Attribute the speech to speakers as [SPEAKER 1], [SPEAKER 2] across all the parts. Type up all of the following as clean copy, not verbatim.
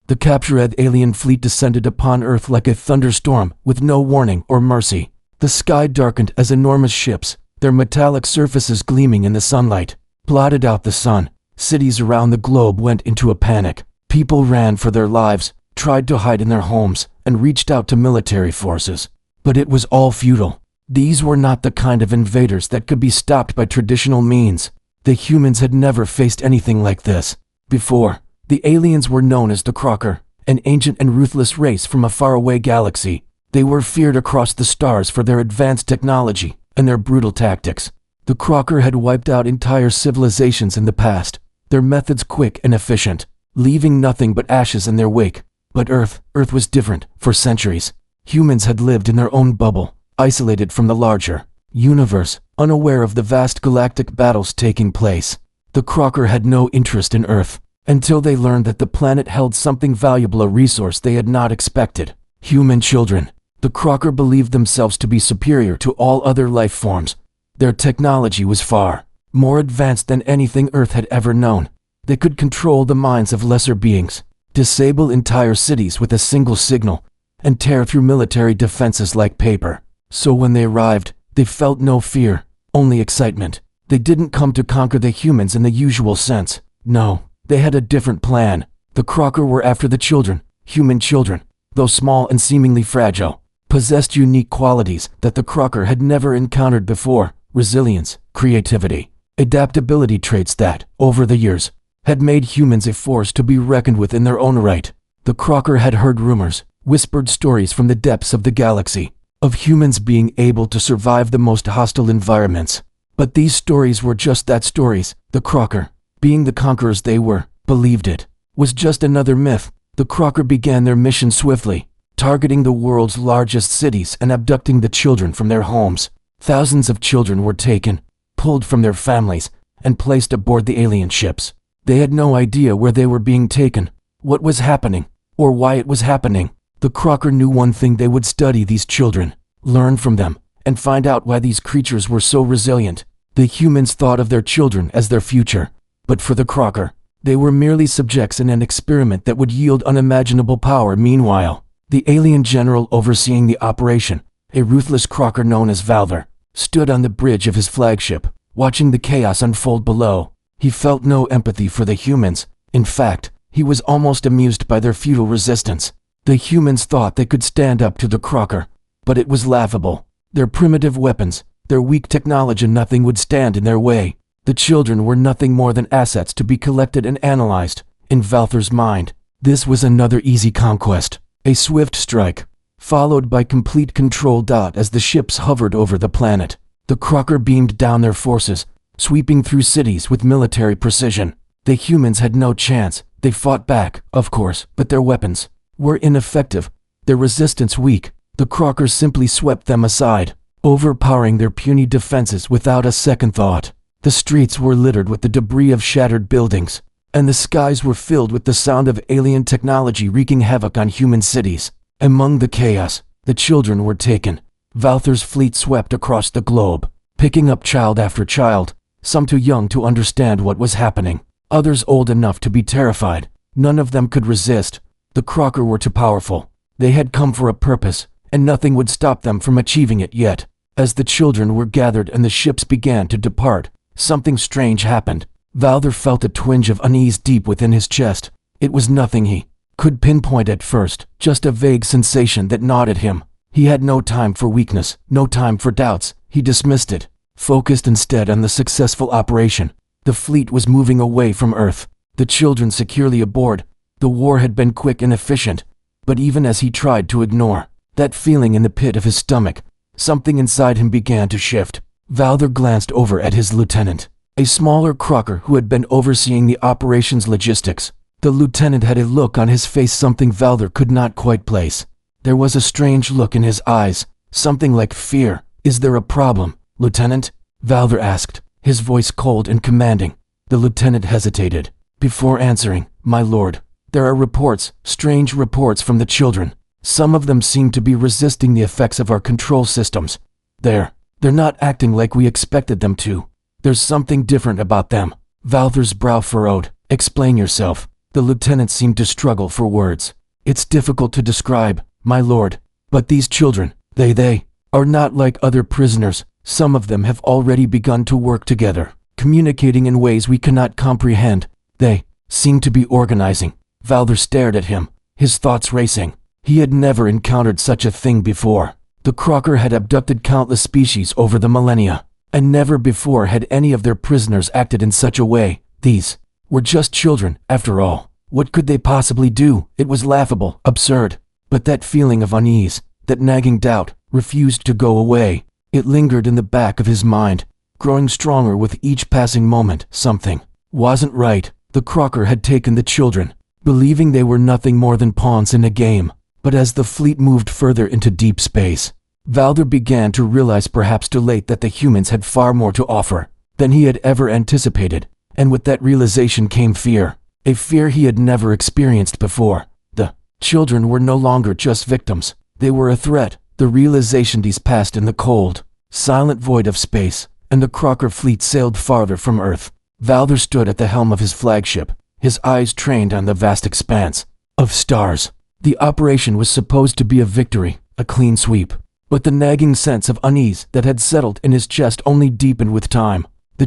[SPEAKER 1] The captured alien fleet descended upon Earth like a thunderstorm, with no warning or mercy. The sky darkened as enormous ships, their metallic surfaces gleaming in the sunlight, blotted out the sun. Cities around the globe went into a panic. People ran for their lives, tried to hide in their homes, and reached out to military forces. But it was all futile. These were not the kind of invaders that could be stopped by traditional means. The humans had never faced anything like this before. The aliens were known as the Kralkar, an ancient and ruthless race from a faraway galaxy. They were feared across the stars for their advanced technology and their brutal tactics. The Kralkar had wiped out entire civilizations in the past, their methods quick and efficient, leaving nothing but ashes in their wake. But Earth was different. For centuries, humans had lived in their own bubble, isolated from the larger universe, unaware of the vast galactic battles taking place. The Kralkar had no interest in Earth, until they learned that the planet held something valuable, a resource they had not expected: human children. The Kralkar believed themselves to be superior to all other life forms. Their technology was far more advanced than anything Earth had ever known. They could control the minds of lesser beings, disable entire cities with a single signal, and tear through military defenses like paper. So when they arrived, they felt no fear, only excitement. They didn't come to conquer the humans in the usual sense. No, they had a different plan. The Kralkar were after the children. Human children, though small and seemingly fragile, possessed unique qualities that the Kralkar had never encountered before: resilience, creativity, adaptability, traits that, over the years, had made humans a force to be reckoned with in their own right. The Kralkar had heard rumors, whispered stories from the depths of the galaxy, of humans being able to survive the most hostile environments. But these stories were just that, stories. The Kralkar, being the conquerors they were, believed it was just another myth. The Kralkar began their mission swiftly, targeting the world's largest cities and abducting the children from their homes. Thousands of children were taken, pulled from their families, and placed aboard the alien ships. They had no idea where they were being taken, what was happening, or why it was happening. The Kralkar knew one thing: they would study these children, learn from them, and find out why these creatures were so resilient. The humans thought of their children as their future, but for the Kralkar, they were merely subjects in an experiment that would yield unimaginable power. Meanwhile, the alien general overseeing the operation, a ruthless Kralkar known as Valver, stood on the bridge of his flagship, watching the chaos unfold below. He felt no empathy for the humans. In fact, he was almost amused by their futile resistance. The humans thought they could stand up to the Kralkar, but it was laughable. Their primitive weapons, their weak technology, nothing would stand in their way. The children were nothing more than assets to be collected and analyzed. In Valther's mind, this was another easy conquest, a swift strike, followed by complete control. As the ships hovered over the planet, the Kralkar beamed down their forces, sweeping through cities with military precision. The humans had no chance. They fought back, of course, but their weapons were ineffective, their resistance weak. The Kralkar simply swept them aside, overpowering their puny defenses without a second thought. The streets were littered with the debris of shattered buildings, and the skies were filled with the sound of alien technology wreaking havoc on human cities. Among the chaos, the children were taken. Valther's fleet swept across the globe, picking up child after child, some too young to understand what was happening, others old enough to be terrified. None of them could resist. The Kralkar were too powerful. They had come for a purpose, and nothing would stop them from achieving it. Yet, as the children were gathered and the ships began to depart, something strange happened. Valther felt a twinge of unease deep within his chest. It was nothing he could pinpoint at first, just a vague sensation that gnawed at him. He had no time for weakness, no time for doubts. He dismissed it, focused instead on the successful operation. The fleet was moving away from Earth, the children securely aboard. The war had been quick and efficient, but even as he tried to ignore that feeling in the pit of his stomach, something inside him began to shift. Valther glanced over at his lieutenant, a smaller Kralkar who had been overseeing the operation's logistics. The lieutenant had a look on his face, something Valther could not quite place. There was a strange look in his eyes, something like fear. "Is there a problem, Lieutenant?" Valther asked, his voice cold and commanding. The lieutenant hesitated before answering. "My lord, there are reports, strange reports from the children. Some of them seem to be resisting the effects of our control systems. They're not acting like we expected them to. There's something different about them." Valther's brow furrowed. "Explain yourself." The lieutenant seemed to struggle for words. "It's difficult to describe, my lord. But these children, they are not like other prisoners. Some of them have already begun to work together, communicating in ways we cannot comprehend. They seem to be organizing." Valder stared at him, his thoughts racing. He had never encountered such a thing before. The Kralkar had abducted countless species over the millennia, and never before had any of their prisoners acted in such a way. These were just children, after all. What could they possibly do? It was laughable, absurd. But that feeling of unease, that nagging doubt, refused to go away. It lingered in the back of his mind, growing stronger with each passing moment. Something wasn't right. The Kralkar had taken the children, believing they were nothing more than pawns in a game. But as the fleet moved further into deep space, Valder began to realize, perhaps too late, that the humans had far more to offer than he had ever anticipated. And with that realization came fear, a fear he had never experienced before. The children were no longer just victims. They were a threat. The realization these passed in the cold, silent void of space, and the Kralkar fleet sailed farther from Earth. Valder stood at the helm of his flagship, his eyes trained on the vast expanse of stars. The operation was supposed to be a victory, a clean sweep. But the nagging sense of unease that had settled in his chest only deepened with time. The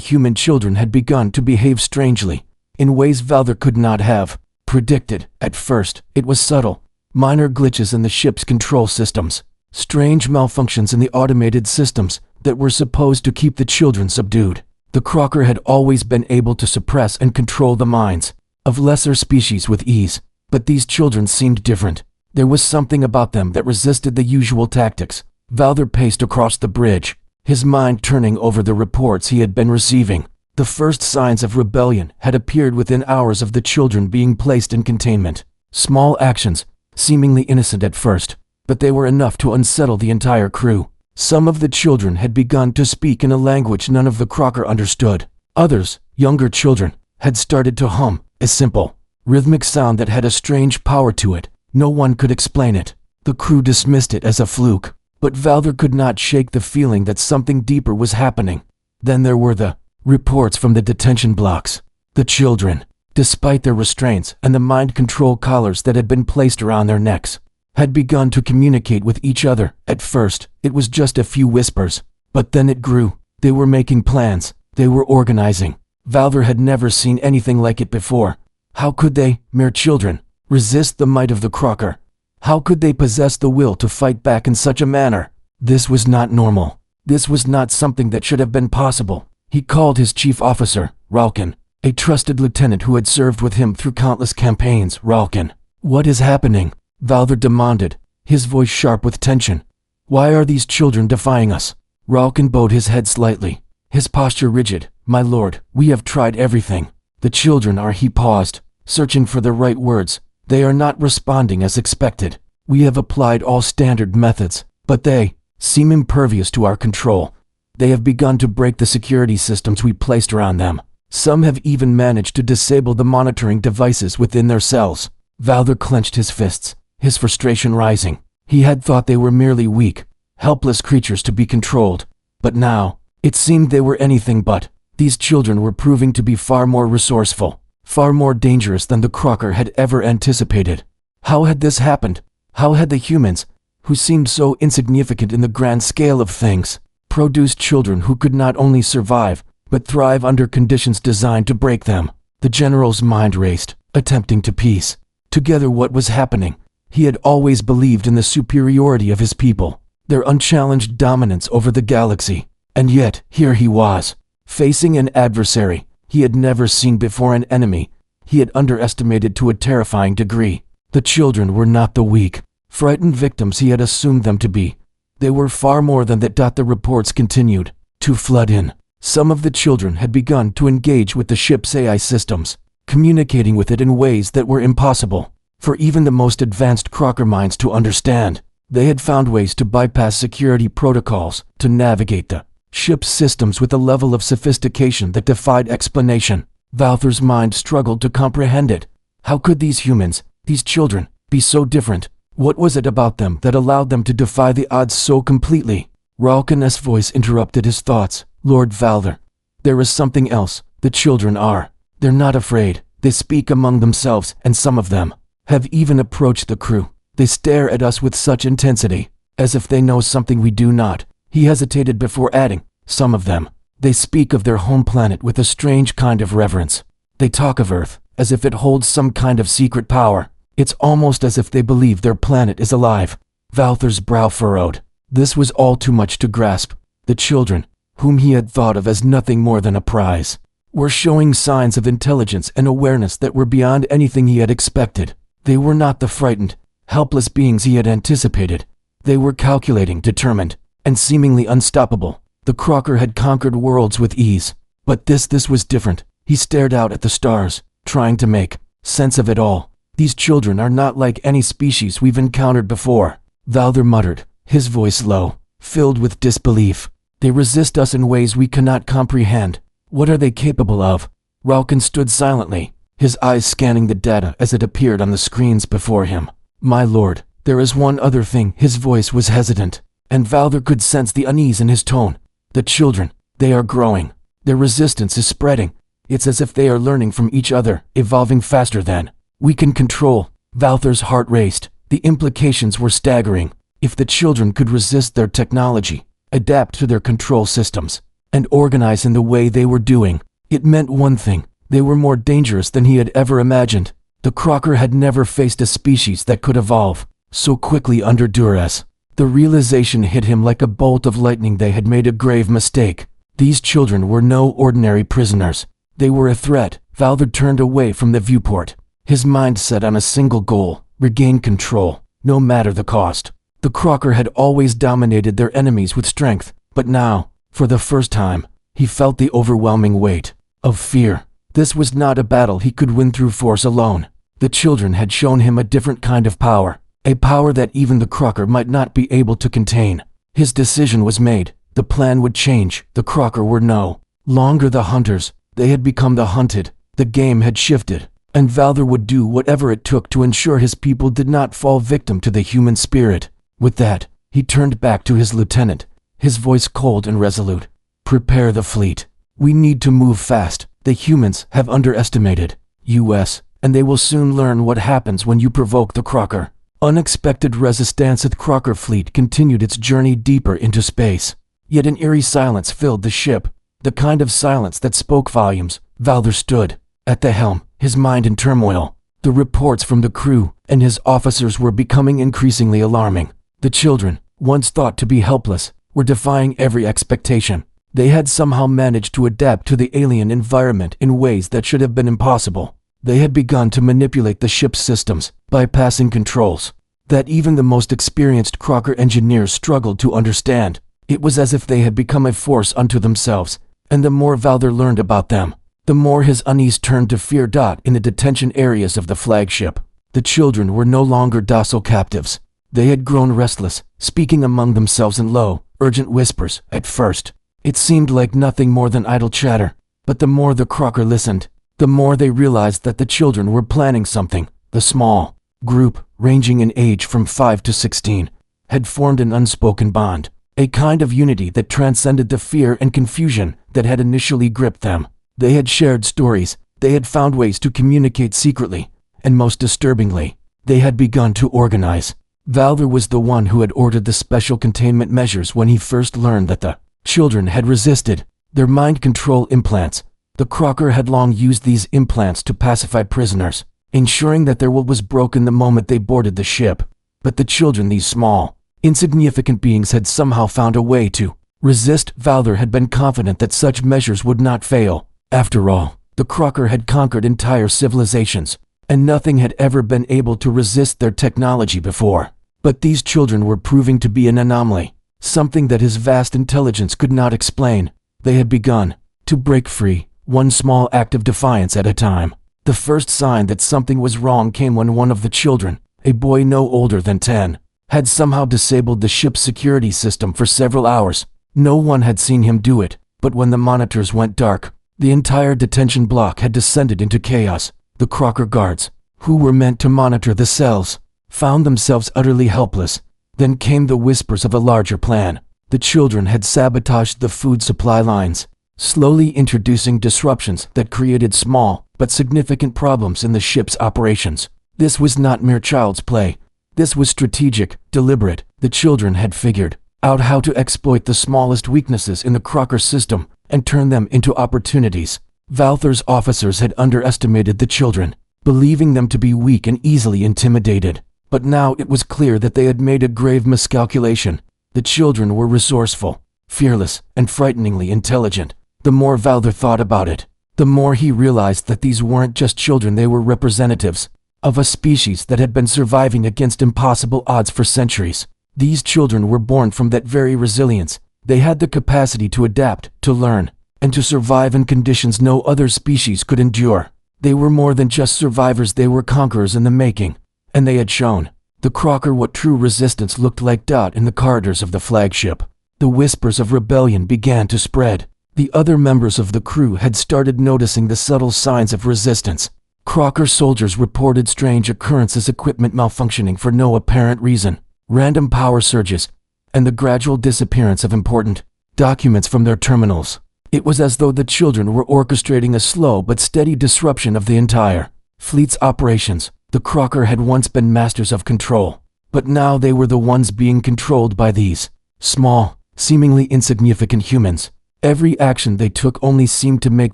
[SPEAKER 1] human children had begun to behave strangely, in ways Valder could not have predicted. At first, it was subtle. Minor glitches in the ship's control systems, strange malfunctions in the automated systems that were supposed to keep the children subdued. The Kralkar had always been able to suppress and control the minds of lesser species with ease, but these children seemed different. There was something about them that resisted the usual tactics. Valder paced across the bridge, his mind turning over the reports he had been receiving. The first signs of rebellion had appeared within hours of the children being placed in containment. Small actions, seemingly innocent at first, but they were enough to unsettle the entire crew. Some of the children had begun to speak in a language none of the Kralkar understood. Others, younger children, had started to hum, a simple, rhythmic sound that had a strange power to it. No one could explain it. The crew dismissed it as a fluke, but Valder could not shake the feeling that something deeper was happening. Then there were the reports from the detention blocks. The children, despite their restraints and the mind control collars that had been placed around their necks, had begun to communicate with each other. At first, it was just a few whispers, but then it grew. They were making plans. They were organizing. Valder had never seen anything like it before. How could they, mere children, resist the might of the Kralkar? How could they possess the will to fight back in such a manner? This was not normal. This was not something that should have been possible. He called his chief officer, Kralkar, a trusted lieutenant who had served with him through countless campaigns. "Kralkar, what is happening?" Valder demanded, his voice sharp with tension. "Why are these children defying us?" Kralkar bowed his head slightly, his posture rigid. "My lord, we have tried everything. The children are—" He paused, searching for the right words. "They are not responding as expected. We have applied all standard methods, but they seem impervious to our control. They have begun to break the security systems we placed around them. Some have even managed to disable the monitoring devices within their cells." Valder clenched his fists, his frustration rising. He had thought they were merely weak, helpless creatures to be controlled. But now, it seemed they were anything but. These children were proving to be far more resourceful, far more dangerous than the Kralkar had ever anticipated. How had this happened? How had the humans, who seemed so insignificant in the grand scale of things, produced children who could not only survive, but thrive under conditions designed to break them? The general's mind raced, attempting to piece together what was happening. He had always believed in the superiority of his people, their unchallenged dominance over the galaxy. And yet, here he was, facing an adversary he had never seen before, an enemy he had underestimated to a terrifying degree. The children were not the weak, frightened victims he had assumed them to be. They were far more than that. The reports continued to flood in. Some of the children had begun to engage with the ship's AI systems, communicating with it in ways that were impossible for even the most advanced Kralkar minds to understand. They had found ways to bypass security protocols, to navigate the ship's systems with a level of sophistication that defied explanation. Valder's mind struggled to comprehend it. How could these humans, these children, be so different? What was it about them that allowed them to defy the odds so completely? Kralkar's voice interrupted his thoughts. "Lord Valder, there is something else. The children are. They're not afraid. They speak among themselves, and some of them have even approached the crew. They stare at us with such intensity, as if they know something we do not. He hesitated before adding, some of them. They speak of their home planet with a strange kind of reverence. They talk of Earth, as if it holds some kind of secret power. It's almost as if they believe their planet is alive. Valther's brow furrowed. This was all too much to grasp. The children, whom he had thought of as nothing more than a prize, were showing signs of intelligence and awareness that were beyond anything he had expected. They were not the frightened, helpless beings he had anticipated. They were calculating, determined, and seemingly unstoppable. The Kralkar had conquered worlds with ease, but this was different. He stared out at the stars, trying to make sense of it all. These children are not like any species we've encountered before. Valther muttered, his voice low, filled with disbelief. They resist us in ways we cannot comprehend. What are they capable of? Ralkin stood silently, his eyes scanning the data as it appeared on the screens before him. My lord, there is one other thing. His voice was hesitant, and Valther could sense the unease in his tone. The children, they are growing. Their resistance is spreading. It's as if they are learning from each other, evolving faster than we can control. Valther's heart raced. The implications were staggering. If the children could resist their technology, adapt to their control systems, and organize in the way they were doing, it meant one thing: they were more dangerous than he had ever imagined. The Kralkar had never faced a species that could evolve so quickly under duress. The realization hit him like a bolt of lightning. They had made a grave mistake. These children were no ordinary prisoners. They were a threat. Valther turned away from the viewport, his mind set on a single goal: regain control, no matter the cost. The Kralkar had always dominated their enemies with strength, but now, for the first time, he felt the overwhelming weight of fear. This was not a battle he could win through force alone. The children had shown him a different kind of power, a power that even the Kralkar might not be able to contain. His decision was made. The plan would change. The Kralkar were no longer the hunters. They had become the hunted. The game had shifted, and Valther would do whatever it took to ensure his people did not fall victim to the human spirit. With that, he turned back to his lieutenant, his voice cold and resolute. Prepare the fleet. We need to move fast. The humans have underestimated us, and they will soon learn what happens when you provoke the Kralkar. Unexpected resistance. The Kralkar fleet continued its journey deeper into space. Yet an eerie silence filled the ship, the kind of silence that spoke volumes. Valther stood at the helm, his mind in turmoil. The reports from the crew and his officers were becoming increasingly alarming. The children, once thought to be helpless, were defying every expectation. They had somehow managed to adapt to the alien environment in ways that should have been impossible. They had begun to manipulate the ship's systems, bypassing controls that even the most experienced Kralkar engineers struggled to understand. It was as if they had become a force unto themselves, and the more Valther learned about them, the more his unease turned to fear. In the detention areas of the flagship, the children were no longer docile captives. They had grown restless, speaking among themselves in low, urgent whispers. At first, it seemed like nothing more than idle chatter, but the more the Kralkar listened, the more they realized that the children were planning something. The small group, ranging in age from 5 to 16, had formed an unspoken bond, a kind of unity that transcended the fear and confusion that had initially gripped them. They had shared stories, they had found ways to communicate secretly, and most disturbingly, they had begun to organize. Valther was the one who had ordered the special containment measures when he first learned that the children had resisted their mind control implants. The Kralkar had long used these implants to pacify prisoners, ensuring that their will was broken the moment they boarded the ship. But the children, these small, insignificant beings, had somehow found a way to resist. Valther had been confident that such measures would not fail. After all, the Kralkar had conquered entire civilizations, and nothing had ever been able to resist their technology before. But these children were proving to be an anomaly, something that his vast intelligence could not explain. They had begun to break free, one small act of defiance at a time. The first sign that something was wrong came when one of the children, a boy no older than 10, had somehow disabled the ship's security system for several hours. No one had seen him do it, but when the monitors went dark, the entire detention block had descended into chaos. The Kralkar guards, who were meant to monitor the cells, found themselves utterly helpless. Then came the whispers of a larger plan. The children had sabotaged the food supply lines, slowly introducing disruptions that created small but significant problems in the ship's operations. This was not mere child's play. This was strategic, deliberate. The children had figured out how to exploit the smallest weaknesses in the Kralkar system and turn them into opportunities. Valther's officers had underestimated the children, believing them to be weak and easily intimidated. But now it was clear that they had made a grave miscalculation. The children were resourceful, fearless, and frighteningly intelligent. The more Valther thought about it, the more he realized that these weren't just children, they were representatives of a species that had been surviving against impossible odds for centuries. These children were born from that very resilience. They had the capacity to adapt, to learn, and to survive in conditions no other species could endure. They were more than just survivors, they were conquerors in the making. And they had shown the Kralkar what true resistance looked like. In the corridors of the flagship, the whispers of rebellion began to spread. The other members of the crew had started noticing the subtle signs of resistance. Kralkar soldiers reported strange occurrences, equipment malfunctioning for no apparent reason, random power surges, and the gradual disappearance of important documents from their terminals. It was as though the children were orchestrating a slow but steady disruption of the entire fleet's operations. The Kralkar had once been masters of control, but now they were the ones being controlled by these small, seemingly insignificant humans. Every action they took only seemed to make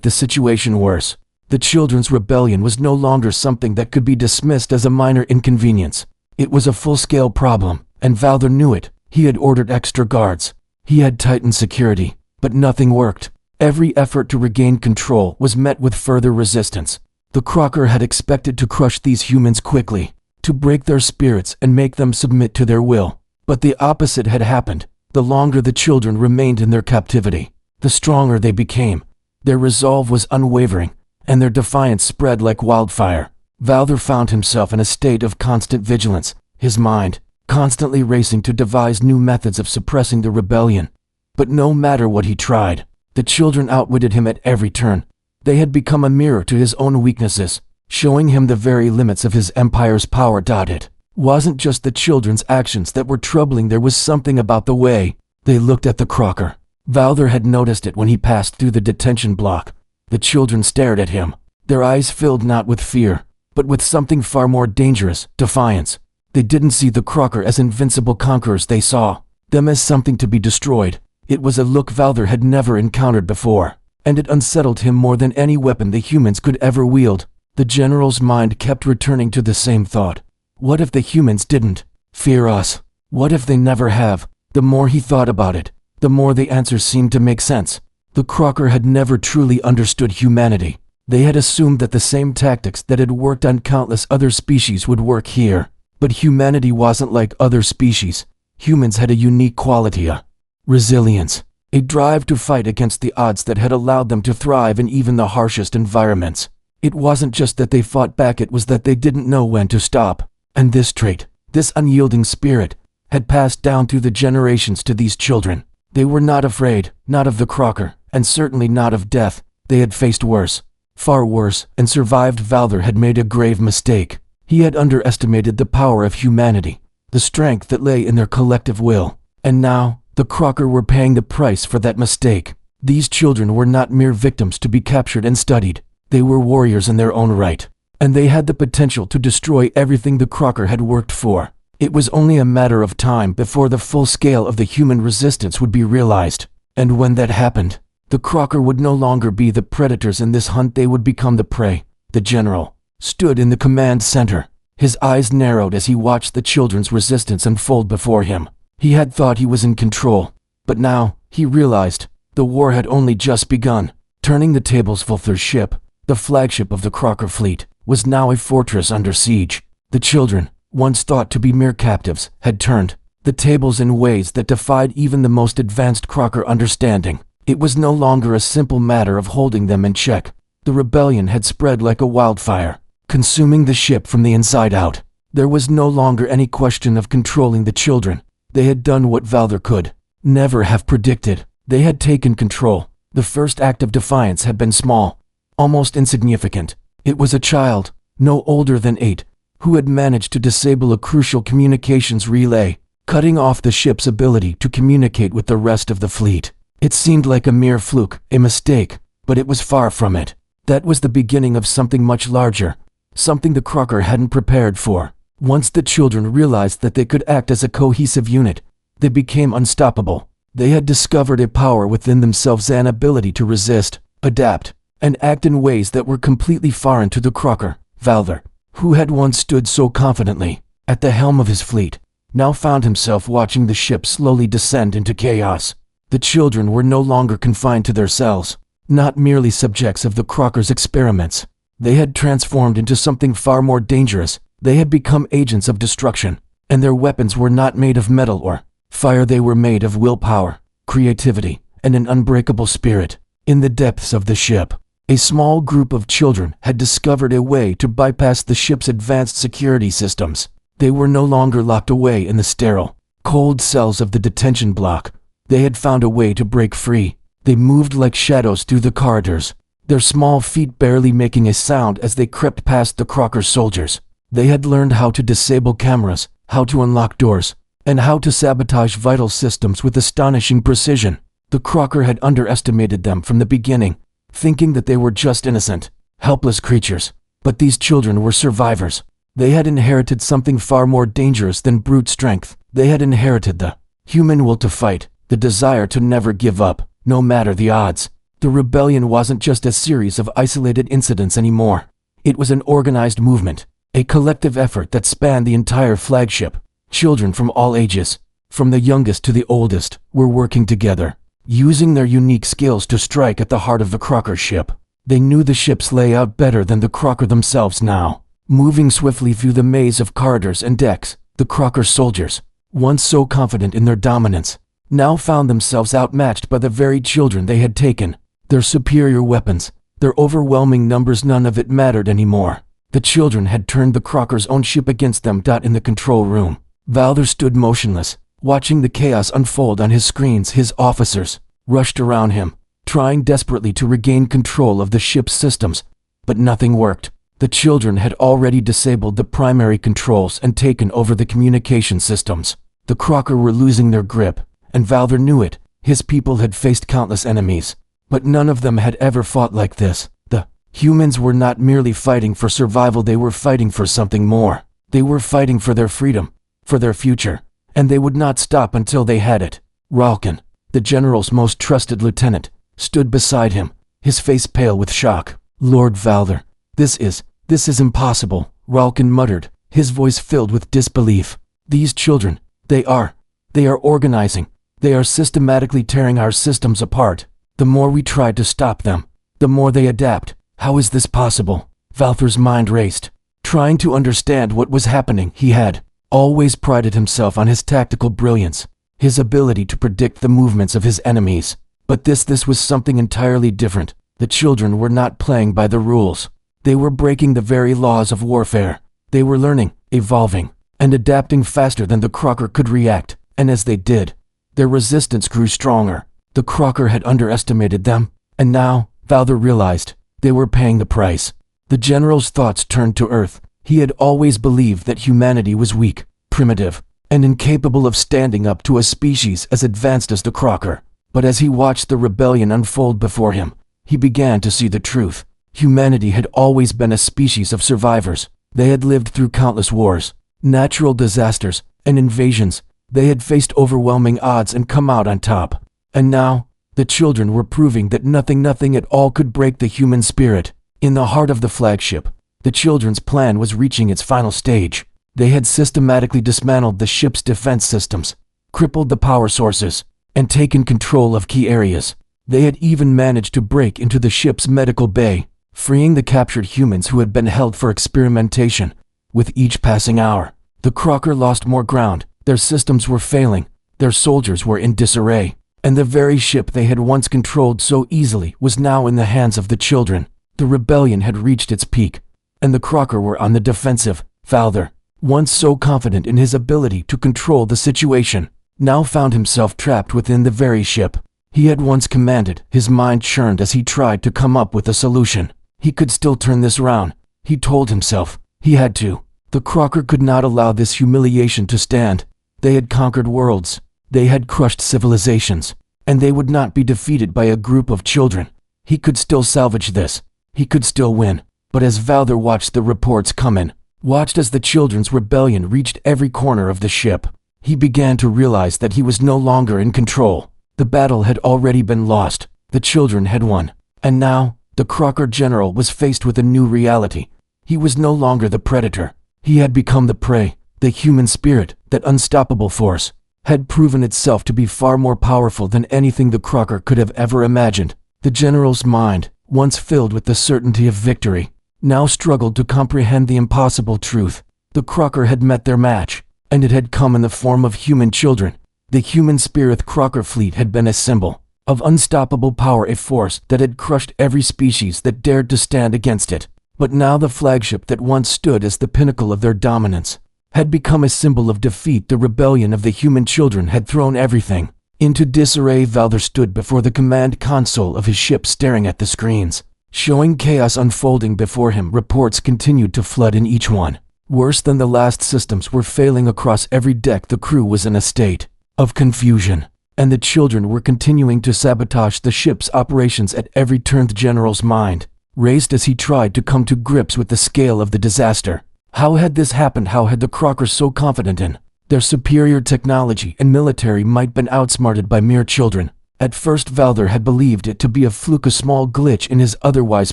[SPEAKER 1] the situation worse. The children's rebellion was no longer something that could be dismissed as a minor inconvenience. It was a full-scale problem, and Valther knew it. He had ordered extra guards. He had tightened security, but nothing worked. Every effort to regain control was met with further resistance. The Kralkar had expected to crush these humans quickly, to break their spirits and make them submit to their will. But the opposite had happened. The longer the children remained in their captivity, the stronger they became. Their resolve was unwavering, and their defiance spread like wildfire. Valther found himself in a state of constant vigilance, his mind constantly racing to devise new methods of suppressing the rebellion. But no matter what he tried, the children outwitted him at every turn. They had become a mirror to his own weaknesses, showing him the very limits of his empire's power. It wasn't just the children's actions that were troubling, there was something about the way they looked at the Kralkar. Valther had noticed it when he passed through the detention block. The children stared at him, their eyes filled not with fear, but with something far more dangerous, defiance. They didn't see the Kralkar as invincible conquerors, they saw them as something to be destroyed. It was a look Valther had never encountered before, and it unsettled him more than any weapon the humans could ever wield. The general's mind kept returning to the same thought. What if the humans didn't fear us? What if they never have? The more he thought about it, the more the answers seemed to make sense. The Kralkar had never truly understood humanity. They had assumed that the same tactics that had worked on countless other species would work here. But humanity wasn't like other species. Humans had a unique quality, a resilience, a drive to fight against the odds that had allowed them to thrive in even the harshest environments. It wasn't just that they fought back, it was that they didn't know when to stop. And this trait, this unyielding spirit, had passed down through the generations to these children. They were not afraid, not of the Kralkar, and certainly not of death. They had faced worse, far worse, and survived. Valther had made a grave mistake. He had underestimated the power of humanity, the strength that lay in their collective will. And now, the Kralkar were paying the price for that mistake. These children were not mere victims to be captured and studied. They were warriors in their own right, and they had the potential to destroy everything the Kralkar had worked for. It was only a matter of time before the full scale of the human resistance would be realized. And when that happened, the Kralkar would no longer be the predators in this hunt, they would become the prey. The general stood in the command center. His eyes narrowed as he watched the children's resistance unfold before him. He had thought he was in control, but now, he realized, the war had only just begun. Turning the tables, Valther's ship, the flagship of the Kralkar fleet, was now a fortress under siege. The children, once thought to be mere captives, had turned the tables in ways that defied even the most advanced Kralkar understanding. It was no longer a simple matter of holding them in check. The rebellion had spread like a wildfire, consuming the ship from the inside out. There was no longer any question of controlling the children. They had done what Valther could never have predicted. They had taken control. The first act of defiance had been small, almost insignificant. It was a child, no older than 8, who had managed to disable a crucial communications relay, cutting off the ship's ability to communicate with the rest of the fleet. It seemed like a mere fluke, a mistake, but it was far from it. That was the beginning of something much larger, something the Kralkar hadn't prepared for. Once the children realized that they could act as a cohesive unit, they became unstoppable. They had discovered a power within themselves, an ability to resist, adapt, and act in ways that were completely foreign to the Kralkar. Valder, who had once stood so confidently at the helm of his fleet, now found himself watching the ship slowly descend into chaos. The children were no longer confined to their cells, not merely subjects of the Kralkar's experiments. They had transformed into something far more dangerous. They had become agents of destruction, and their weapons were not made of metal or fire. They were made of willpower, creativity, and an unbreakable spirit. In the depths of the ship, a small group of children had discovered a way to bypass the ship's advanced security systems. They were no longer locked away in the sterile, cold cells of the detention block. They had found a way to break free. They moved like shadows through the corridors, their small feet barely making a sound as they crept past the Kralkar soldiers. They had learned how to disable cameras, how to unlock doors, and how to sabotage vital systems with astonishing precision. The Kralkar had underestimated them from the beginning, thinking that they were just innocent, helpless creatures. But these children were survivors. They had inherited something far more dangerous than brute strength. They had inherited the human will to fight, the desire to never give up, no matter the odds. The rebellion wasn't just a series of isolated incidents anymore. It was an organized movement, a collective effort that spanned the entire flagship. Children from all ages, from the youngest to the oldest, were working together, using their unique skills to strike at the heart of the Kralkar ship. They knew the ship's layout better than the Kralkar themselves now. Moving swiftly through the maze of corridors and decks, the Kralkar soldiers, once so confident in their dominance, now found themselves outmatched by the very children they had taken. Their superior weapons, their overwhelming numbers, none of it mattered anymore. The children had turned the Kralkar's own ship against them. In the control room, Valder stood motionless, watching the chaos unfold on his screens. His officers rushed around him, trying desperately to regain control of the ship's systems, but nothing worked. The children had already disabled the primary controls and taken over the communication systems. The Kralkar were losing their grip, and Valder knew it. His people had faced countless enemies, but none of them had ever fought like this. The humans were not merely fighting for survival, they were fighting for something more. They were fighting for their freedom, for their future, and they would not stop until they had it. Kralkar, the general's most trusted lieutenant, stood beside him, his face pale with shock. Lord Valder, this is impossible, Kralkar muttered, his voice filled with disbelief. These children, they are organizing. They are systematically tearing our systems apart. The more we try to stop them, the more they adapt. How is this possible? Valder's mind raced, trying to understand what was happening. He had always prided himself on his tactical brilliance, his ability to predict the movements of his enemies. But this was something entirely different. The children were not playing by the rules. They were breaking the very laws of warfare. They were learning, evolving, and adapting faster than the Kralkar could react. And as they did, their resistance grew stronger. The Kralkar had underestimated them, and now, Valder realized, they were paying the price. The general's thoughts turned to Earth. He had always believed that humanity was weak, primitive, and incapable of standing up to a species as advanced as the Kralkar. But as he watched the rebellion unfold before him, he began to see the truth. Humanity had always been a species of survivors. They had lived through countless wars, natural disasters, and invasions. They had faced overwhelming odds and come out on top. And now, the children were proving that nothing at all could break the human spirit. In the heart of the flagship, the children's plan was reaching its final stage. They had systematically dismantled the ship's defense systems, crippled the power sources, and taken control of key areas. They had even managed to break into the ship's medical bay, freeing the captured humans who had been held for experimentation. With each passing hour, the Kralkar lost more ground. Their systems were failing, their soldiers were in disarray, and the very ship they had once controlled so easily was now in the hands of the children. The rebellion had reached its peak, and the Kralkar were on the defensive. Valder, once so confident in his ability to control the situation, now found himself trapped within the very ship he had once commanded. His mind churned as he tried to come up with a solution. He could still turn this around, he told himself. He had to. The Kralkar could not allow this humiliation to stand. They had conquered worlds. They had crushed civilizations. and they would not be defeated by a group of children. He could still salvage this. He could still win. But as Valther watched the reports come in, watched as the children's rebellion reached every corner of the ship, he began to realize that he was no longer in control. The battle had already been lost. The children had won. And now, the Kralkar general was faced with a new reality. He was no longer the predator. He had become the prey. The human spirit, that unstoppable force, had proven itself to be far more powerful than anything the Kralkar could have ever imagined. The general's mind, once filled with the certainty of victory, now struggled to comprehend the impossible truth. The Kralkar had met their match, and it had come in the form of human children. The human spirit Kralkar fleet had been a symbol of unstoppable power, a force that had crushed every species that dared to stand against it. But now the flagship that once stood as the pinnacle of their dominance had become a symbol of defeat. The rebellion of the human children had thrown everything into disarray. Valther stood before the command console of his ship, staring at the screens, showing chaos unfolding before him. Reports continued to flood in each one. Worse than the last, systems were failing across every deck. The crew was in a state of confusion, and the children were continuing to sabotage the ship's operations at every turn. The general's mind raced as he tried to come to grips with the scale of the disaster. How had this happened? How had the Kralkar, so confident in their superior technology and military might, been outsmarted by mere children? At first Valther had believed it to be a fluke, a small glitch in his otherwise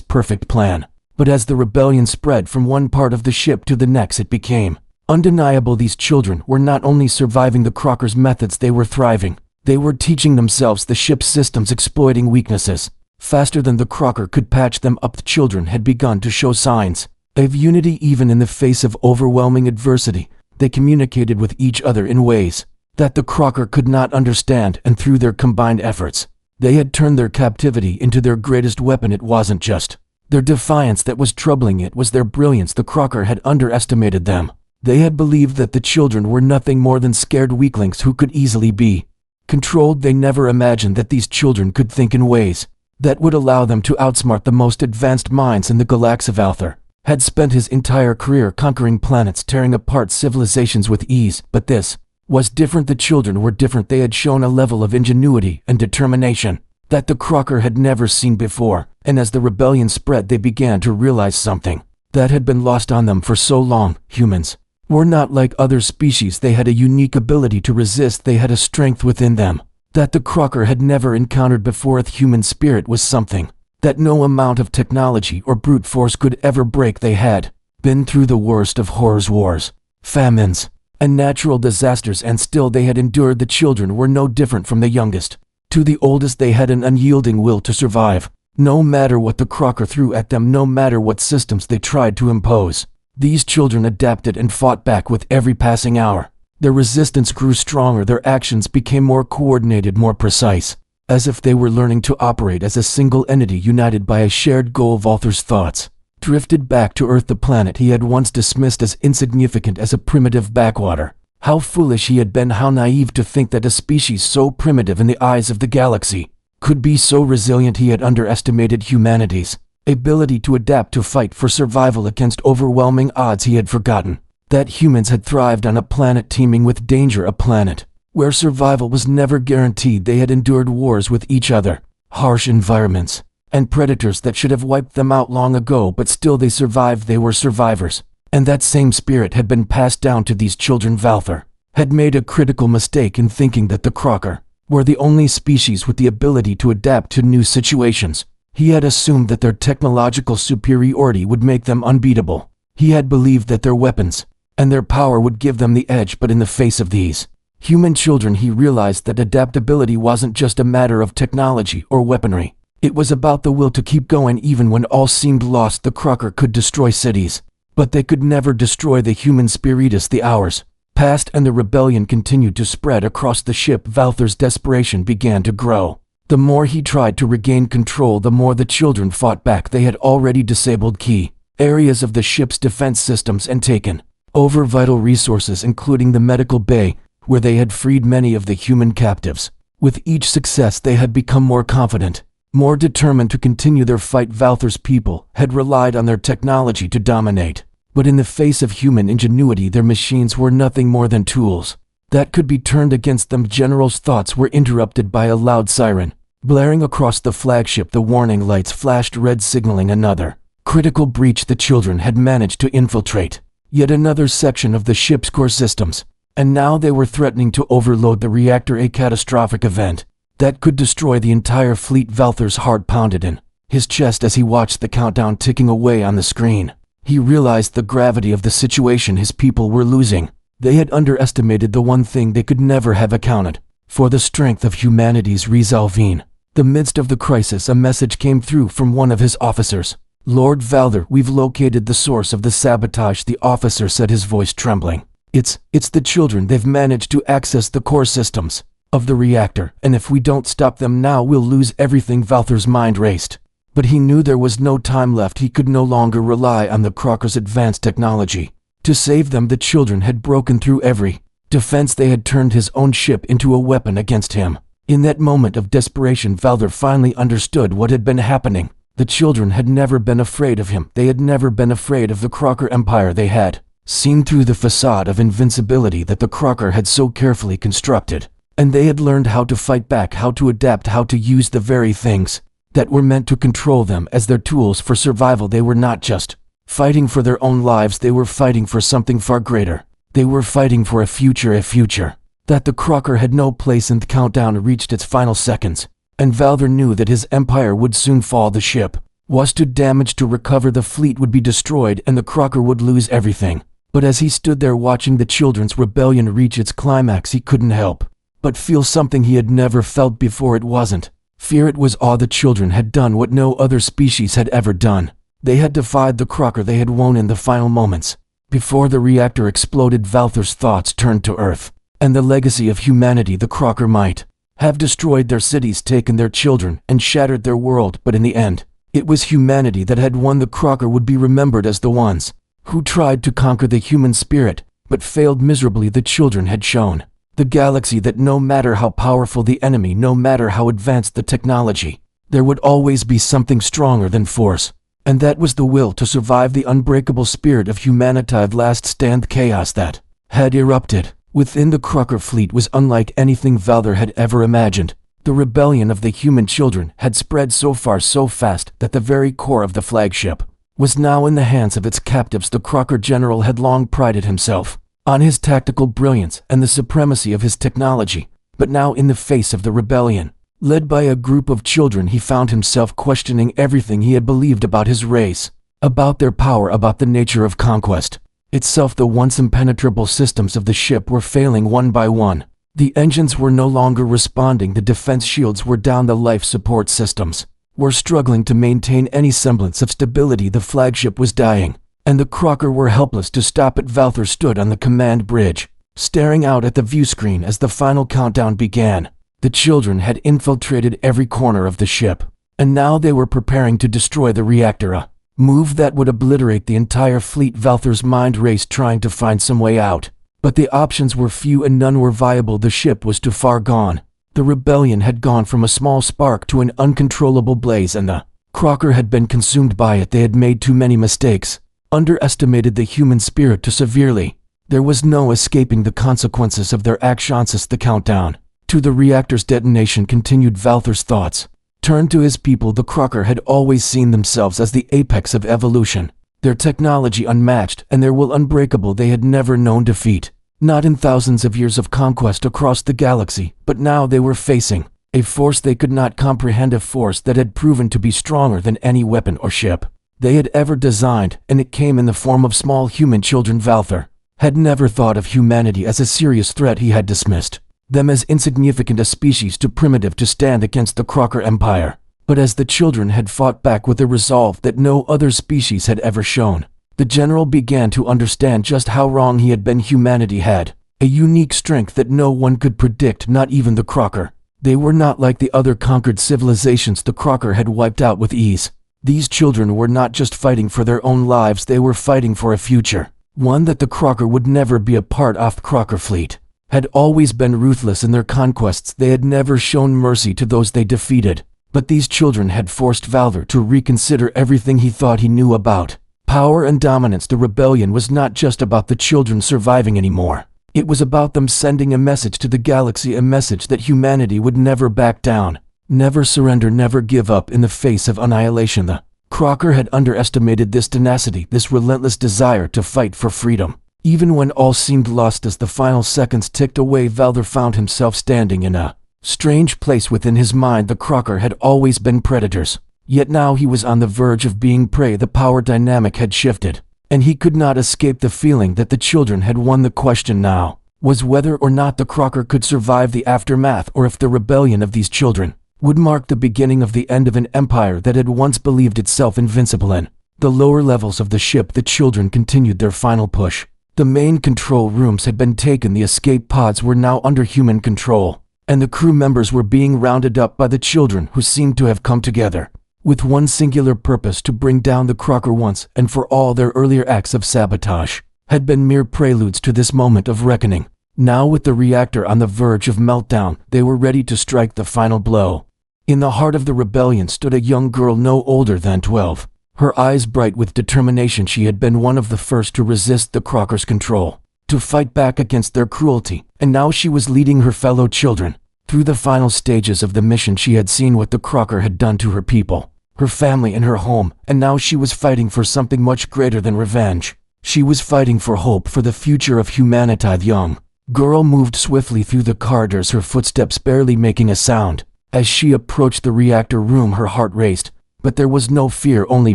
[SPEAKER 1] perfect plan. But as the rebellion spread from one part of the ship to the next, it became undeniable. These children were not only surviving the Kralkar's methods, they were thriving. They were teaching themselves the ship's systems, exploiting weaknesses faster than the Kralkar could patch them up. The children had begun to show signs of unity even in the face of overwhelming adversity. They communicated with each other in ways that the Kralkar could not understand, and through their combined efforts, they had turned their captivity into their greatest weapon. It wasn't just their defiance that was troubling, it was their brilliance. The Kralkar had underestimated them. They had believed that the children were nothing more than scared weaklings who could easily be controlled. They never imagined that these children could think in ways that would allow them to outsmart the most advanced minds in the galaxy. Valther had spent his entire career conquering planets, tearing apart civilizations with ease, but this was different. The children were different. They had shown a level of ingenuity and determination that the Kralkar had never seen before, and as the rebellion spread, they began to realize something that had been lost on them for so long. Humans were not like other species. They had a unique ability to resist. They had a strength within them that the Kralkar had never encountered before. The human spirit was something that no amount of technology or brute force could ever break. They had been through the worst of horrors, wars, famines, and natural disasters, and still they had endured. The children were no different from the youngest to the oldest. They had an unyielding will to survive, no matter what the Kralkar threw at them, no matter what systems they tried to impose. These children adapted and fought back with every passing hour. Their resistance grew stronger. Their actions became more coordinated, more precise, as if they were learning to operate as a single entity, united by a shared goal. Valther's thoughts drifted back to Earth, the planet he had once dismissed as insignificant, as a primitive backwater. How foolish he had been, how naive to think that a species so primitive in the eyes of the galaxy could be so resilient. He had underestimated humanity's ability to adapt, to fight for survival against overwhelming odds. He had forgotten that humans had thrived on a planet teeming with danger, a planet where survival was never guaranteed. They had endured wars with each other, harsh environments, and predators that should have wiped them out long ago, but still they survived. They were survivors, and that same spirit had been passed down to these children. Valther had made a critical mistake in thinking that the Kralkar were the only species with the ability to adapt to new situations. He had assumed that their technological superiority would make them unbeatable. He had believed that their weapons and their power would give them the edge, but in the face of these human children, he realized that adaptability wasn't just a matter of technology or weaponry. It was about the will to keep going even when all seemed lost. The Kralkar could destroy cities, but they could never destroy the human spiritus. The hours passed and the rebellion continued to spread across the ship. Valther's desperation began to grow. The more he tried to regain control, the more the children fought back. They had already disabled key areas of the ship's defense systems and taken over vital resources, including the medical bay, where they had freed many of the human captives. With each success, they had become more confident, more determined to continue their fight. Valther's people had relied on their technology to dominate, but in the face of human ingenuity, their machines were nothing more than tools. that could be turned against them. General's thoughts were interrupted by a loud siren. Blaring across the flagship, the warning lights flashed red, signaling another critical breach. The children had managed to infiltrate yet another section of the ship's core systems, and now they were threatening to overload the reactor, a catastrophic event that could destroy the entire fleet. Valther's heart pounded in his chest as he watched the countdown ticking away on the screen. He realized the gravity of the situation his people were losing. They had underestimated the one thing they could never have accounted for: the strength of humanity's resolve. In the midst of the crisis, a message came through from one of his officers. "Lord Valther, we've located the source of the sabotage," the officer said, his voice trembling. It's the children. They've managed to access the core systems of the reactor, and if we don't stop them now, we'll lose everything." Valther's mind raced, but he knew there was no time left. He could no longer rely on the Kralkar's advanced technology to save them. The children had broken through every defense. They had turned his own ship into a weapon against him. In that moment of desperation, Valther finally understood what had been happening. The children had never been afraid of him. They had never been afraid of the Kralkar Empire. They had seen through the facade of invincibility that the Kralkar had so carefully constructed, and they had learned how to fight back, how to adapt, how to use the very things that were meant to control them as their tools for survival. They were not just fighting for their own lives, they were fighting for something far greater. They were fighting for a future that the Kralkar had no place in. The countdown reached its final seconds, and Valther knew that his empire would soon fall. The ship was too damaged to recover, the fleet would be destroyed, and the Kralkar would lose everything. But as he stood there watching the children's rebellion reach its climax, he couldn't help but feel something he had never felt before. It wasn't fear, it was awe. The children had done what no other species had ever done. They had defied the Kralkar. They had won in the final moments before the reactor exploded. Valther's thoughts turned to Earth and the legacy of humanity. The Kralkar might have destroyed their cities, taken their children, and shattered their world, but in the end, it was humanity that had won. The Kralkar would be remembered as the ones who tried to conquer the human spirit, but failed miserably. The children had shown the galaxy that no matter how powerful the enemy, no matter how advanced the technology, there would always be something stronger than force, and that was the will to survive, the unbreakable spirit of humanity. Last stand. Chaos that had erupted within the Kralkar fleet was unlike anything Valther had ever imagined. The rebellion of the human children had spread so far, so fast, that the very core of the flagship was now in the hands of its captives. The Kralkar general had long prided himself on his tactical brilliance and the supremacy of his technology, but now, in the face of the rebellion led by a group of children, he found himself questioning everything he had believed about his race, about their power, about the nature of conquest itself. The once impenetrable systems of the ship were failing one by one. The engines were no longer responding, the defense shields were down, the life support systems were struggling to maintain any semblance of stability. The flagship was dying, and the Kralkar were helpless to stop it. Valther stood on the command bridge, staring out at the view screen as the final countdown began. The children had infiltrated every corner of the ship, and now they were preparing to destroy the reactor, a move that would obliterate the entire fleet. Valther's mind raced, trying to find some way out, but the options were few and none were viable. The ship was too far gone. The rebellion had gone from a small spark to an uncontrollable blaze, and the Kralkar had been consumed by it. They had made too many mistakes, underestimated the human spirit too severely. There was no escaping the consequences of their actions. The countdown to the reactor's detonation continued. Valther's thoughts turned to his people. The Kralkar had always seen themselves as the apex of evolution, their technology unmatched and their will unbreakable. They had never known defeat, not in thousands of years of conquest across the galaxy, but now they were facing a force they could not comprehend, a force that had proven to be stronger than any weapon or ship they had ever designed, and it came in the form of small human children. Valther had never thought of humanity as a serious threat. He had dismissed them as insignificant, a species too primitive to stand against the Kralkar Empire. But as the children had fought back with a resolve that no other species had ever shown, the general began to understand just how wrong he had been. Humanity had a unique strength that no one could predict, not even the Kralkar. They were not like the other conquered civilizations the Kralkar had wiped out with ease. These children were not just fighting for their own lives, they were fighting for a future, one that the Kralkar would never be a part of. The Kralkar fleet had always been ruthless in their conquests. They had never shown mercy to those they defeated. But these children had forced Valther to reconsider everything he thought he knew about power and dominance. The rebellion was not just about the children surviving anymore. It was about them sending a message to the galaxy, a message that humanity would never back down, never surrender, never give up in the face of annihilation. The Kralkar had underestimated this tenacity, this relentless desire to fight for freedom. Even when all seemed lost as the final seconds ticked away, Valder found himself standing in a strange place within his mind. The Kralkar had always been predators, yet now he was on the verge of being prey. The power dynamic had shifted, and he could not escape the feeling that the children had won. The question now was whether or not the Kralkar could survive the aftermath, or if the rebellion of these children would mark the beginning of the end of an empire that had once believed itself invincible. In the lower levels of the ship, the children continued their final push. The main control rooms had been taken, the escape pods were now under human control, and the crew members were being rounded up by the children, who seemed to have come together with one singular purpose: to bring down the Kralkar once and for all. Their earlier acts of sabotage had been mere preludes to this moment of reckoning. Now, with the reactor on the verge of meltdown, they were ready to strike the final blow. In the heart of the rebellion stood a young girl no older than 12. Her eyes bright with determination. She had been one of the first to resist the Kralkar's control, to fight back against their cruelty, and now she was leading her fellow children through the final stages of the mission. She had seen what the Kralkar had done to her people, her family and her home, and now she was fighting for something much greater than revenge. She was fighting for hope, for the future of humanity. The young girl moved swiftly through the corridors, her footsteps barely making a sound. As she approached the reactor room, her heart raced, but there was no fear, only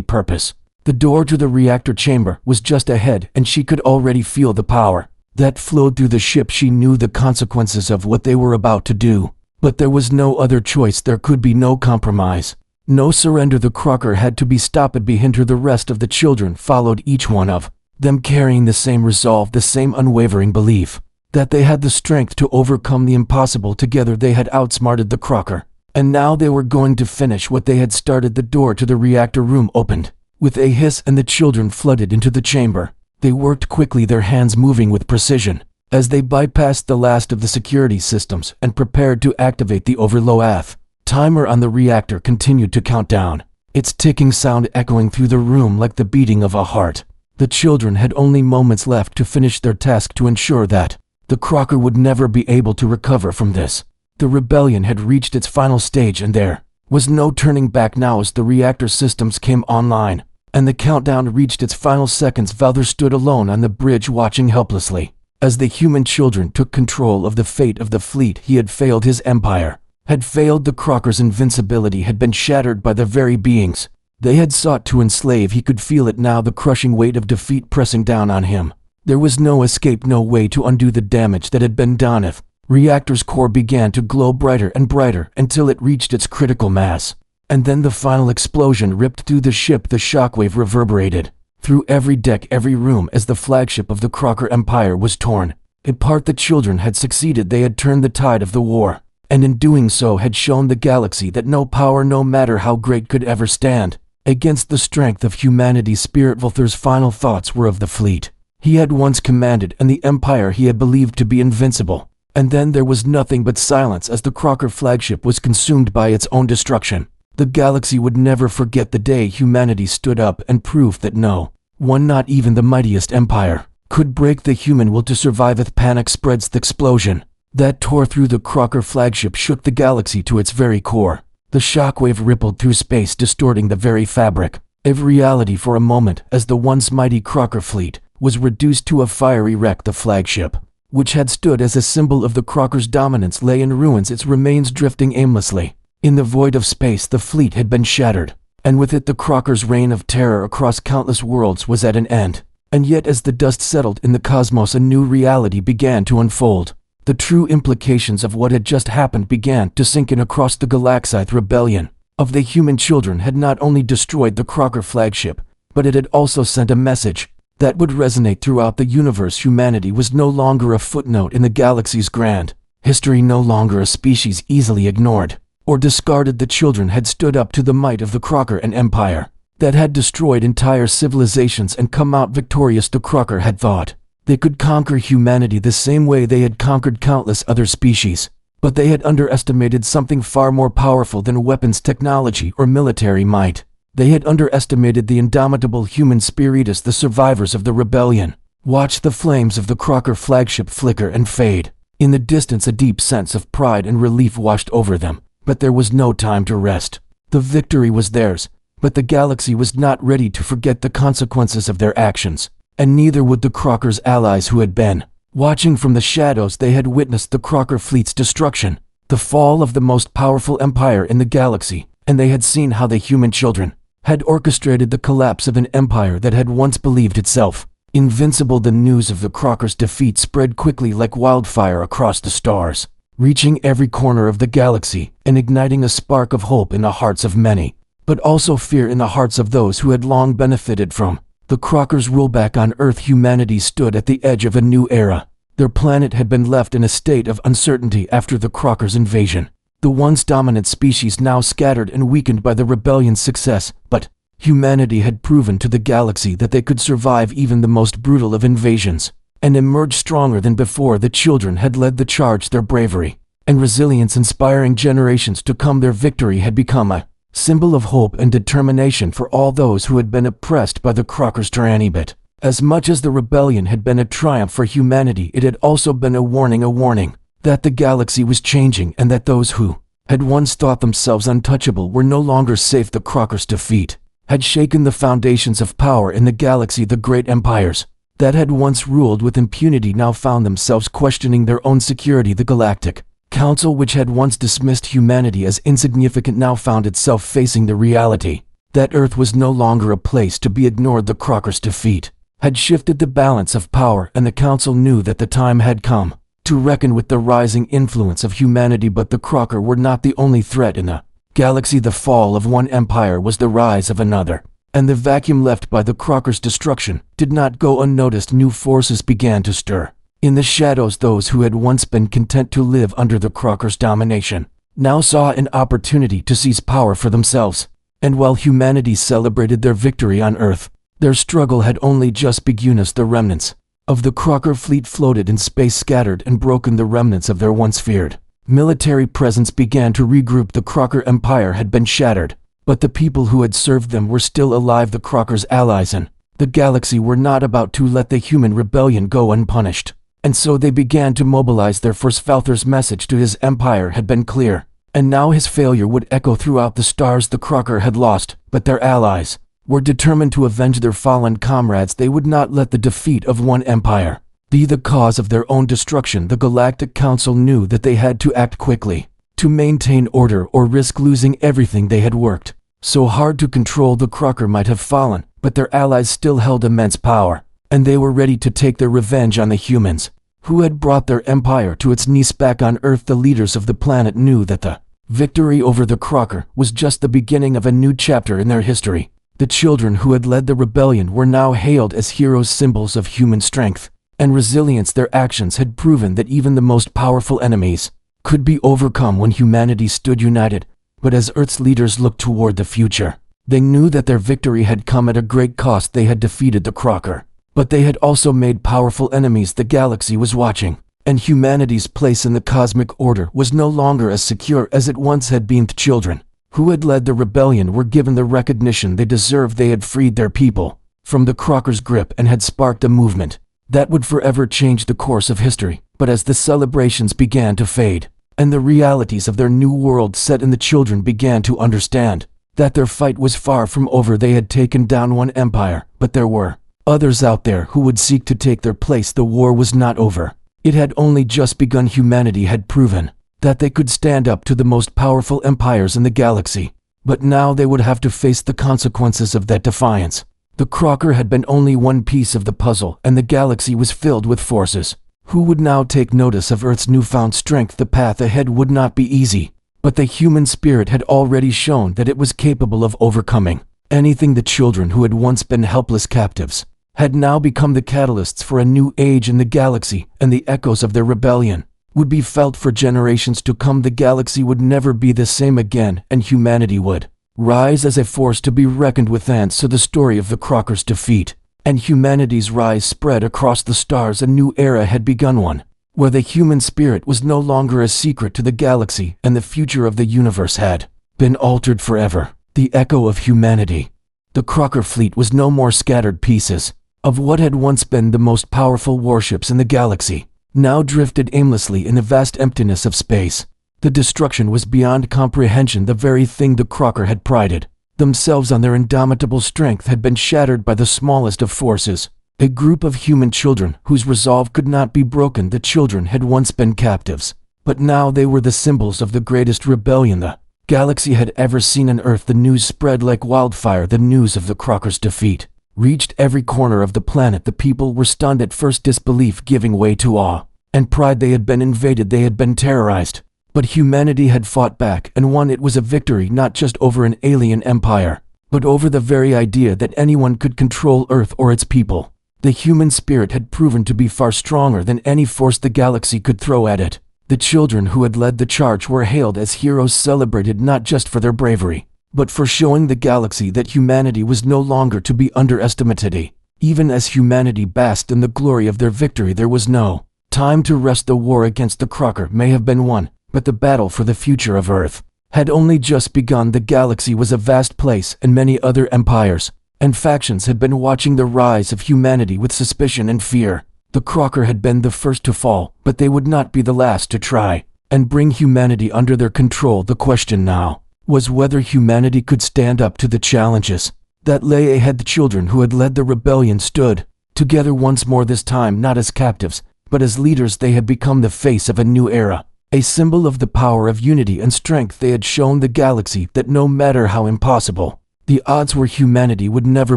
[SPEAKER 1] purpose. The door to the reactor chamber was just ahead, and she could already feel the power that flowed through the ship. She knew the consequences of what they were about to do, but there was no other choice. There could be no compromise, no surrender. The Kralkar had to be stopped behind her. The rest of the children followed, each one of them carrying the same resolve, the same unwavering belief that they had the strength to overcome the impossible. Together they had outsmarted the Kralkar, and now they were going to finish what they had started. The door to the reactor room opened with a hiss, and the children flooded into the chamber. They worked quickly, their hands moving with precision, as they bypassed the last of the security systems and prepared to activate the overload timer on the reactor. Continued to count down, its ticking sound echoing through the room like the beating of a heart. The children had only moments left to finish their task, to ensure that the Kralkar would never be able to recover from this. The rebellion had reached its final stage, and there was no turning back now. As the reactor systems came online and the countdown reached its final seconds, Valder stood alone on the bridge, watching helplessly as the human children took control of the fate of the fleet. He had failed, his empire had failed. The Kralkar's invincibility had been shattered by the very beings they had sought to enslave. He could feel it now, the crushing weight of defeat pressing down on him. There was no escape, no way to undo the damage that had been done. If reactor's core began to glow brighter and brighter until it reached its critical mass, and then the final explosion ripped through the ship. The shockwave reverberated through every deck, every room, as the flagship of the Kralkar Empire was torn apart. The children had succeeded. They had turned the tide of the war, and in doing so had shown the galaxy that no power, no matter how great, could ever stand against the strength of humanity's spirit. Valder's final thoughts were of the fleet he had once commanded and the empire he had believed to be invincible. And then there was nothing but silence as the Kralkar flagship was consumed by its own destruction. The galaxy would never forget the day humanity stood up and proved that no one, not even the mightiest empire, could break the human will to survive. If panic spreads, the explosion that tore through the Kralkar flagship shook the galaxy to its very core. The shockwave rippled through space, distorting the very fabric of reality for a moment, as the once mighty Kralkar fleet was reduced to a fiery wreck. The flagship, which had stood as a symbol of the Kralkar's dominance, lay in ruins, its remains drifting aimlessly in the void of space. The fleet had been shattered, and with it the Kralkar's reign of terror across countless worlds was at an end. And yet, as the dust settled in the cosmos, a new reality began to unfold. The true implications of what had just happened began to sink in across the galaxy. The rebellion of the human children had not only destroyed the Kralkar flagship, but it had also sent a message that would resonate throughout the universe. Humanity was no longer a footnote in the galaxy's grand history, no longer a species easily ignored or discarded. The children had stood up to the might of the Kralkar, an empire that had destroyed entire civilizations and come out victorious. The Kralkar had thought they could conquer humanity the same way they had conquered countless other species, but they had underestimated something far more powerful than weapons technology or military might. They had underestimated the indomitable human spiritus, the survivors of the rebellion. watched the flames of the Kralkar flagship flicker and fade. In the distance, a deep sense of pride and relief washed over them, but there was no time to rest. The victory was theirs, but the galaxy was not ready to forget the consequences of their actions, and neither would the Kralkar's allies who had been watching from the shadows. They had witnessed the Kralkar fleet's destruction, the fall of the most powerful empire in the galaxy, and they had seen how the human children had orchestrated the collapse of an empire that had once believed itself invincible. The news of the Kralkar's defeat spread quickly like wildfire across the stars, reaching every corner of the galaxy and igniting a spark of hope in the hearts of many, but also fear in the hearts of those who had long benefited from the Kralkar's rule. Back on Earth, humanity stood at the edge of a new era. Their planet had been left in a state of uncertainty after the Kralkar's invasion. The once dominant species now scattered and weakened by the rebellion's success, but humanity had proven to the galaxy that they could survive even the most brutal of invasions and emerge stronger than before. The children had led the charge. Their bravery and resilience inspiring generations to come. Their victory had become a symbol of hope and determination for all those who had been oppressed by the Kralkar's tyranny. But as much as the rebellion had been a triumph for humanity, it had also been a warning that the galaxy was changing and that those who had once thought themselves untouchable were no longer safe. The Kralkar's defeat had shaken the foundations of power in the galaxy. The great empires that had once ruled with impunity now found themselves questioning their own security. The Galactic Council, which had once dismissed humanity as insignificant, now found itself facing the reality that Earth was no longer a place to be ignored. The Kralkar's defeat had shifted the balance of power, and the Council knew that the time had come to reckon with the rising influence of humanity. But the Kralkar were not the only threat in the galaxy. The fall of one empire was the rise of another, and the vacuum left by the Kralkar's destruction did not go unnoticed. New forces began to stir in the shadows. Those who had once been content to live under the Kralkar's domination now saw an opportunity to seize power for themselves. And while humanity celebrated their victory on Earth, their struggle had only just begun. As the remnants of the Kralkar fleet floated in space, scattered and broken, the remnants of their once feared military presence began to regroup. The Kralkar Empire had been shattered, but the people who had served them were still alive. The Kralkar's allies and the galaxy were not about to let the human rebellion go unpunished, and so they began to mobilize their force. Falther's message to his empire had been clear, and now his failure would echo throughout the stars. The Kralkar had lost, but their allies were determined to avenge their fallen comrades. They would not let the defeat of one empire be the cause of their own destruction. The Galactic Council knew that they had to act quickly to maintain order or risk losing everything they had worked so hard to control. The Kralkar might have fallen, but their allies still held immense power, and they were ready to take their revenge on the humans who had brought their empire to its knees. Back on Earth, the leaders of the planet knew that the victory over the Kralkar was just the beginning of a new chapter in their history. The children who had led the rebellion were now hailed as heroes, symbols of human strength and resilience. Their actions had proven that even the most powerful enemies could be overcome when humanity stood united. But as Earth's leaders looked toward the future, they knew that their victory had come at a great cost. They had defeated the Kralkar, but they had also made powerful enemies. The galaxy was watching, and humanity's place in the cosmic order was no longer as secure as it once had been. The children who had led the rebellion were given the recognition they deserved. They had freed their people from the Kralkar's grip and had sparked a movement that would forever change the course of history. But as the celebrations began to fade, and the realities of their new world set in, the children began to understand that their fight was far from over. They had taken down one empire, but there were others out there who would seek to take their place. The war was not over. It had only just begun. Humanity had proven that they could stand up to the most powerful empires in the galaxy, but now they would have to face the consequences of that defiance. The Kralkar had been only one piece of the puzzle, and the galaxy was filled with forces who would now take notice of Earth's newfound strength. The path ahead would not be easy, but the human spirit had already shown that it was capable of overcoming anything. The children who had once been helpless captives had now become the catalysts for a new age in the galaxy, and the echoes of their rebellion would be felt for generations to come. The galaxy would never be the same again, and humanity would rise as a force to be reckoned with. And so the story of the Kralkar's defeat and humanity's rise spread across the stars. A new era had begun, one where the human spirit was no longer a secret to the galaxy, and the future of the universe had been altered forever. The echo of humanity. The Kralkar fleet was no more scattered pieces. of what had once been the most powerful warships in the galaxy, now drifted aimlessly in the vast emptiness of space. The destruction was beyond comprehension. The very thing the Kralkar had prided themselves on, their indomitable strength, had been shattered by the smallest of forces. A group of human children whose resolve could not be broken. The children had once been captives, but now they were the symbols of the greatest rebellion the galaxy had ever seen on Earth. The news spread like wildfire. The news of the Kralkar's defeat reached every corner of the planet. The people were stunned at first, disbelief giving way to awe and pride. They had been invaded, they had been terrorized, but humanity had fought back and won. It was a victory not just over an alien empire, but over the very idea that anyone could control Earth or its people. The human spirit had proven to be far stronger than any force the galaxy could throw at it. The children who had led the charge were hailed as heroes, celebrated not just for their bravery, but for showing the galaxy that humanity was no longer to be underestimated. Even as humanity basked in the glory of their victory, there was no time to rest. The war against the Kralkar may have been won, but the battle for the future of Earth had only just begun. The galaxy was a vast place, and many other empires and factions had been watching the rise of humanity with suspicion and fear. The Kralkar had been the first to fall, but they would not be the last to try and bring humanity under their control. The question now was whether humanity could stand up to the challenges that lay ahead. The children who had led the rebellion stood together once more, this time not as captives, but as leaders. They had become the face of a new era, a symbol of the power of unity and strength. They had shown the galaxy that no matter how impossible the odds were, humanity would never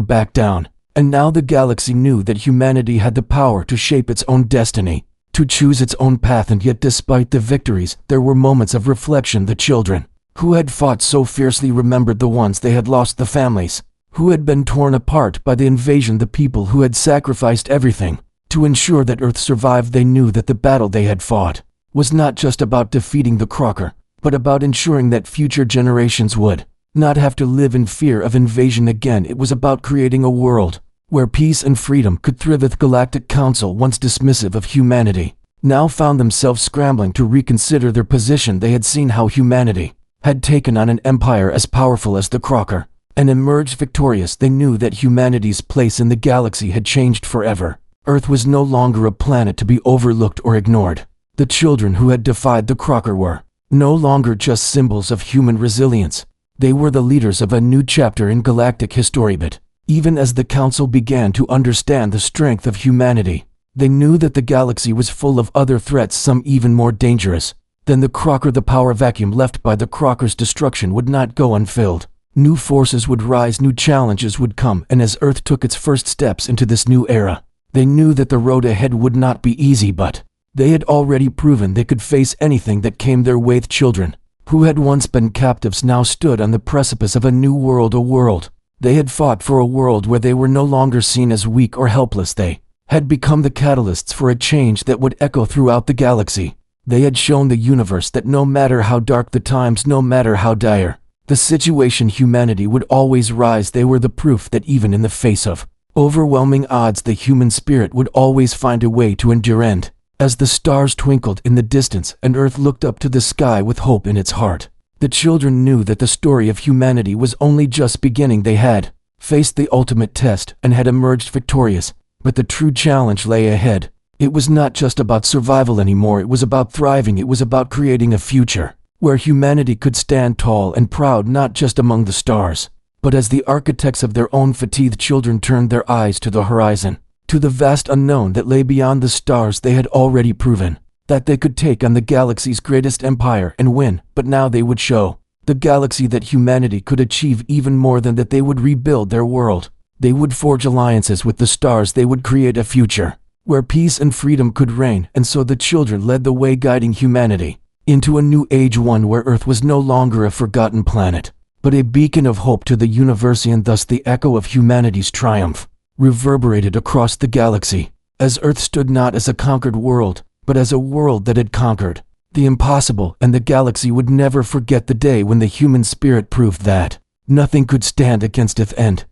[SPEAKER 1] back down. And now the galaxy knew that humanity had the power to shape its own destiny, to choose its own path. And yet, despite the victories, there were moments of reflection. The children who had fought so fiercely remembered the ones they had lost, the families who had been torn apart by the invasion, the people who had sacrificed everything to ensure that Earth survived. They knew that the battle they had fought was not just about defeating the Kralkar, but about ensuring that future generations would not have to live in fear of invasion again. It was about creating a world where peace and freedom could thrive. The Galactic Council, once dismissive of humanity, now found themselves scrambling to reconsider their position. They had seen how humanity had taken on an empire as powerful as the Kralkar and emerged victorious. They knew that humanity's place in the galaxy had changed forever. Earth was no longer a planet to be overlooked or ignored. The children who had defied the Kralkar were no longer just symbols of human resilience. They were the leaders of a new chapter in galactic history. But even as the Council began to understand the strength of humanity, they knew that the galaxy was full of other threats, some even more dangerous than the Kralkar. The power vacuum left by the Kralkar's destruction would not go unfilled. New forces would rise, new challenges would come, and as Earth took its first steps into this new era, they knew that the road ahead would not be easy, but they had already proven they could face anything that came their way. The children who had once been captives now stood on the precipice of a new world, a world they had fought for, a world where they were no longer seen as weak or helpless. They had become the catalysts for a change that would echo throughout the galaxy. They had shown the universe that no matter how dark the times, no matter how dire the situation, humanity would always rise. They were the proof that even in the face of overwhelming odds, the human spirit would always find a way to endure. And as the stars twinkled in the distance and Earth looked up to the sky with hope in its heart, the children knew that the story of humanity was only just beginning. They had faced the ultimate test and had emerged victorious, but the true challenge lay ahead. It was not just about survival anymore, it was about thriving. It was about creating a future where humanity could stand tall and proud, not just among the stars, but as the architects of their own fate. The children turned their eyes to the horizon, to the vast unknown that lay beyond the stars. They had already proven that they could take on the galaxy's greatest empire and win, but now they would show the galaxy that humanity could achieve even more than that. They would rebuild their world. They would forge alliances with the stars. They would create a future where peace and freedom could reign. And so the children led the way, guiding humanity into a new age, one where Earth was no longer a forgotten planet, but a beacon of hope to the universe. And thus the echo of humanity's triumph reverberated across the galaxy, as Earth stood not as a conquered world, but as a world that had conquered the impossible. And the galaxy would never forget the day when the human spirit proved that nothing could stand against it. And